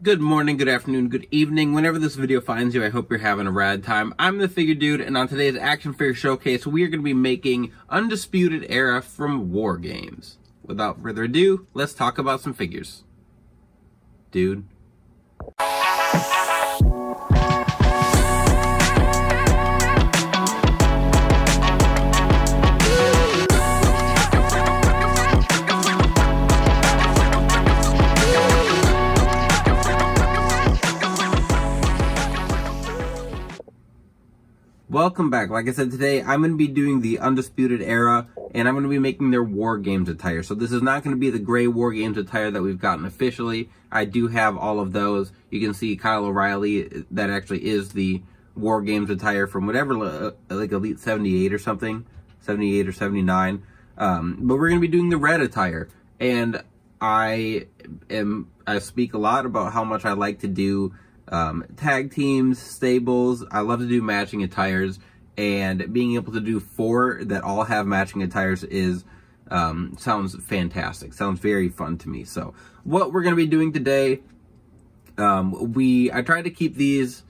Good morning, good afternoon, good evening. Whenever this video finds you, I hope you're having a rad time. I'm the Figure Dude, and on today's Action Figure Showcase, we are going to be making Undisputed Era from Wargames. Without further ado, let's talk about some figures. Dude. Welcome back. Like I said, today I'm going to be doing the Undisputed Era, and I'm going to be making their War Games attire. So this is not going to be the gray War Games attire that we've gotten officially. I do have all of those. You can see Kyle O'Reilly, that actually is the War Games attire from whatever, like Elite 78 or something, 78 or 79. But we're going to be doing the red attire, and I speak a lot about how much I like to do tag teams, stables. I love to do matching attires, and being able to do 4 that all have matching attires is sounds fantastic. Sounds very fun to me. So what we're going to be doing today, I tried to keep these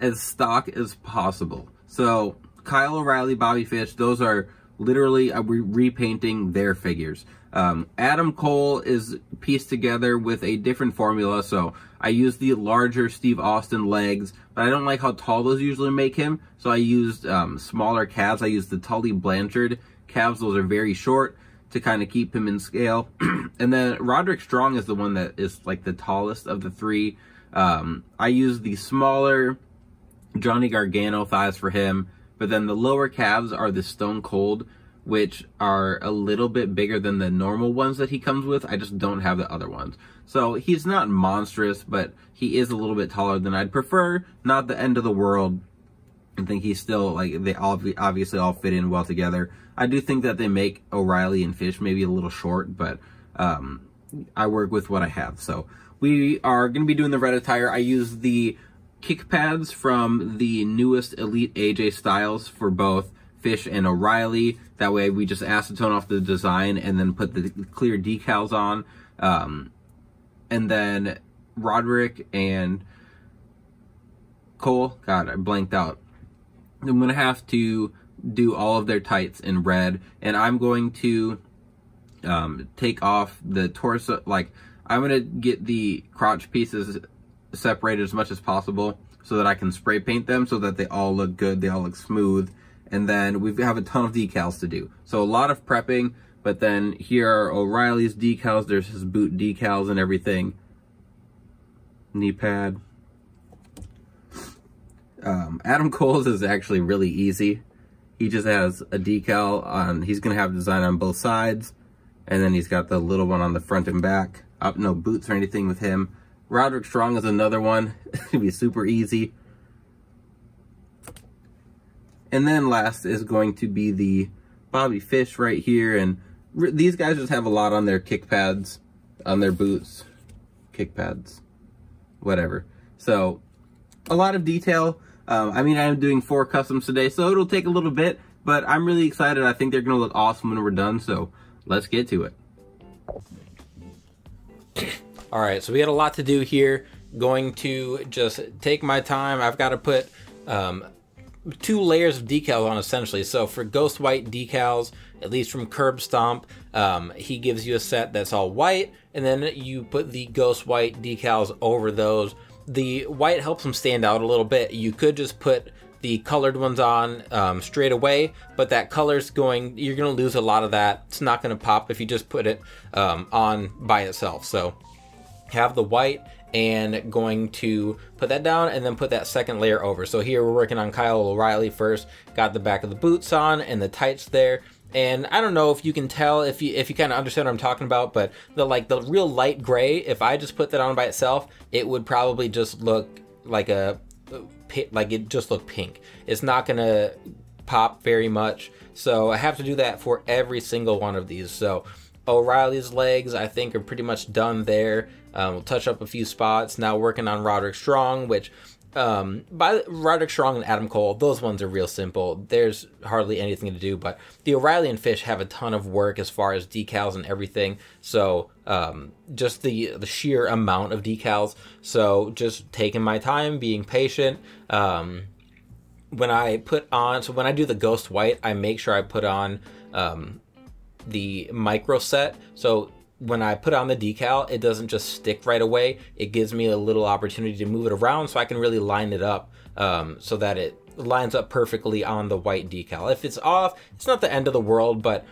as stock as possible. So Kyle O'Reilly, Bobby Fish, those are literally repainting their figures. Adam Cole is pieced together with a different formula, so I used the larger Steve Austin legs, but I don't like how tall those usually make him, so I used smaller calves. I used the Tully Blanchard calves. Those are very short to kind of keep him in scale. And then Roderick Strong is the one that is like the tallest of the 3. I used the smaller Johnny Gargano thighs for him, but then the lower calves are the Stone Cold, which are a little bit bigger than the normal ones that he comes with. I just don't have the other ones. So he's not monstrous, but he is a little bit taller than I'd prefer. Not the end of the world. I think he's still, like, they all obviously all fit in well together. I do think that they make O'Reilly and Fish maybe a little short, but I work with what I have. So we are going to be doing the red attire. I use the kick pads from the newest Elite AJ Styles for both Fish and O'Reilly. That way we just acetone off the design and then put the clear decals on. And then Roderick and Cole, God, I blanked out. I'm going to have to do all of their tights in red, and I'm going to take off the torso. Like, I'm going to get the crotch pieces separated as much as possible so that I can spray paint them so that they all look good, they all look smooth. And then we have a ton of decals to do. So a lot of prepping, but then here are O'Reilly's decals. There's his boot decals and everything. Knee pad. Adam Cole's is actually really easy. He just has a decal on, he's going to have design on both sides. And then he's got the little one on the front and back. No boots or anything with him. Roderick Strong is another one. It's going to be super easy. And then last is going to be the Bobby Fish right here. And these guys just have a lot on their kick pads, on their boots. Kick pads. Whatever. So, a lot of detail. I mean, I'm doing 4 customs today, so it'll take a little bit. But I'm really excited. I think they're going to look awesome when we're done. So, let's get to it. Alright, so we got a lot to do here. Going to just take my time. I've got to put 2 layers of decals on, essentially. So for Ghost White decals, at least from Curb Stomp, he gives you a set that's all white, and then you put the Ghost White decals over those. The white helps them stand out a little bit. You could just put the colored ones on straight away, but that color's you're going to lose a lot of that. It's not going to pop if you just put it on by itself. So have the white, and going to put that down and then put that second layer over. So here we're working on Kyle O'Reilly first. Got the back of the boots on and the tights there. And I don't know if you can tell, if you kind of understand what I'm talking about, but the real light gray, if I just put that on by itself, it would probably just look like it just looked pink. It's not gonna pop very much. So I have to do that for every single one of these. So O'Reilly's legs, I think, are pretty much done there. We'll touch up a few spots. Now working on Roderick Strong, which By Roderick Strong and Adam Cole, those ones are real simple. There's hardly anything to do, but the O'Reilly and Fish have a ton of work as far as decals and everything. So just the sheer amount of decals. So just taking my time, being patient. When I do the Ghost White, I make sure I put on the micro set. So when I put on the decal, it doesn't just stick right away. It gives me a little opportunity to move it around so I can really line it up so that it lines up perfectly on the white decal. If it's off, it's not the end of the world, but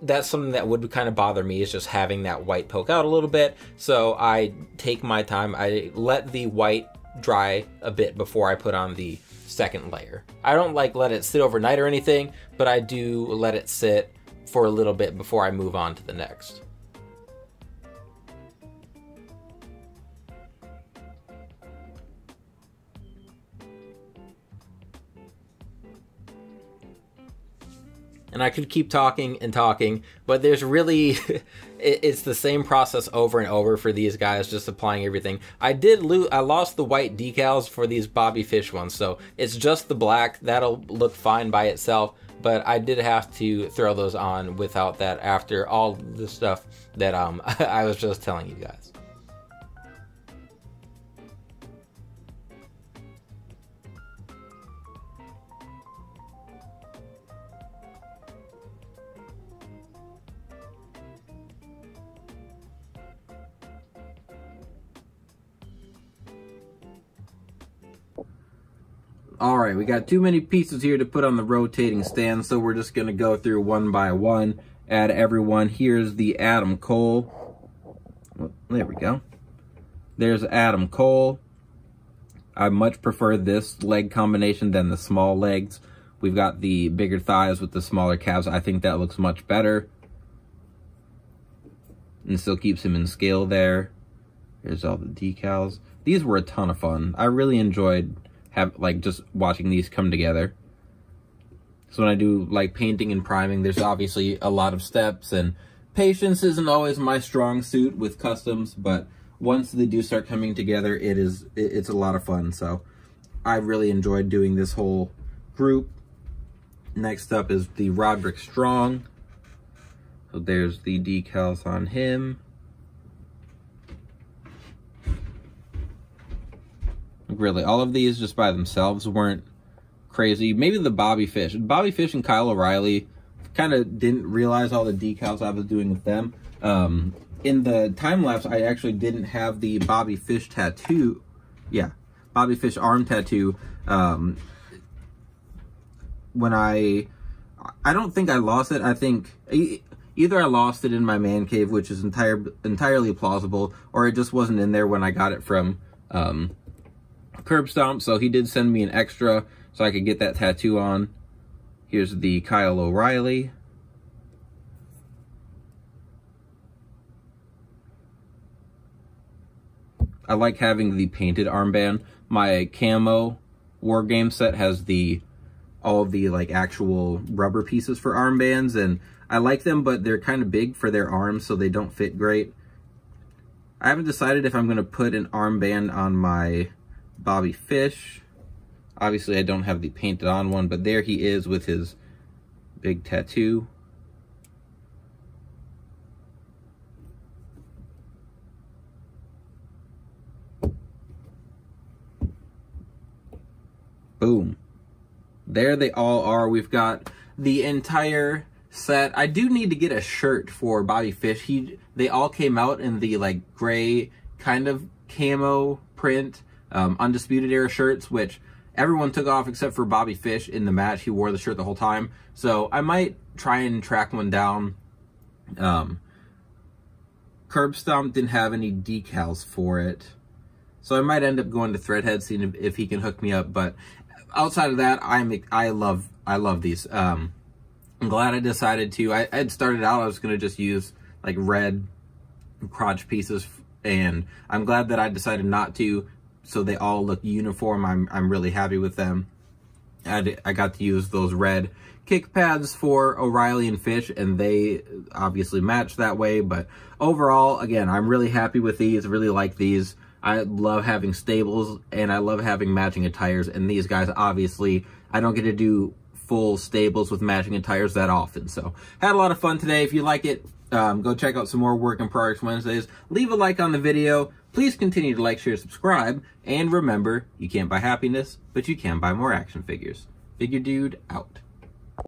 that's something that would kind of bother me, is just having that white poke out a little bit. So I take my time. I let the white dry a bit before I put on the second layer. I don't let it sit overnight or anything, but I do let it sit for a little bit before I move on to the next. And I could keep talking and talking, but there's really, it's the same process over and over for these guys, just applying everything. I lost the white decals for these Bobby Fish ones, so it's just the black. That'll look fine by itself, but I did have to throw those on without that after all the stuff that I was just telling you guys. Alright, we got too many pieces here to put on the rotating stand, so we're just going to go through one by one, add everyone. Here's the Adam Cole. There we go. There's Adam Cole. I much prefer this leg combination than the small legs. We've got the bigger thighs with the smaller calves. I think that looks much better. And still keeps him in scale there. Here's all the decals. These were a ton of fun. I really enjoyed just watching these come together. So when I do painting and priming, there's obviously a lot of steps, and patience isn't always my strong suit with customs, but once they do start coming together, it's a lot of fun. So I really enjoyed doing this whole group. Next up is the Roderick Strong. So there's the decals on him. Really, all of these just by themselves weren't crazy. Maybe the Bobby Fish. Bobby Fish and Kyle O'Reilly, kind of didn't realize all the decals I was doing with them. In the time-lapse, I actually didn't have the Bobby Fish tattoo. Yeah, Bobby Fish arm tattoo. When I don't think I lost it. I think either I lost it in my man cave, which is entirely plausible, or it just wasn't in there when I got it from Curb Stomp. So he did send me an extra so I could get that tattoo on. Here's the Kyle O'Reilly. I like having the painted armband. My camo War Game set has all of the actual rubber pieces for armbands, and I like them, but they're kind of big for their arms, so they don't fit great. I haven't decided if I'm going to put an armband on my Bobby Fish. Obviously, I don't have the painted on one, but there he is with his big tattoo. Boom. There they all are. We've got the entire set. I do need to get a shirt for Bobby Fish. They all came out in the gray kind of camo print. Undisputed Era shirts, which everyone took off except for Bobby Fish in the match. He wore the shirt the whole time. So I might try and track one down. Curb Stomp didn't have any decals for it. So I might end up going to Threadhead, seeing if he can hook me up. But outside of that, I love these. I'm glad I decided to. I had started out, I was going to just use red crotch pieces, and I'm glad that I decided not to. So they all look uniform. I'm really happy with them. I got to use those red kick pads for O'Reilly and Fish, and they obviously match that way. But overall, again, I'm really happy with these. Really like these. I love having stables, and I love having matching attires, and these guys, obviously, I don't get to do full stables with matching attires that often. So, had a lot of fun today. If you like it, go check out some more Work in Progress Wednesdays. Leave a like on the video. Please continue to like, share, subscribe, and remember, you can't buy happiness, but you can buy more action figures. Figure Dude out.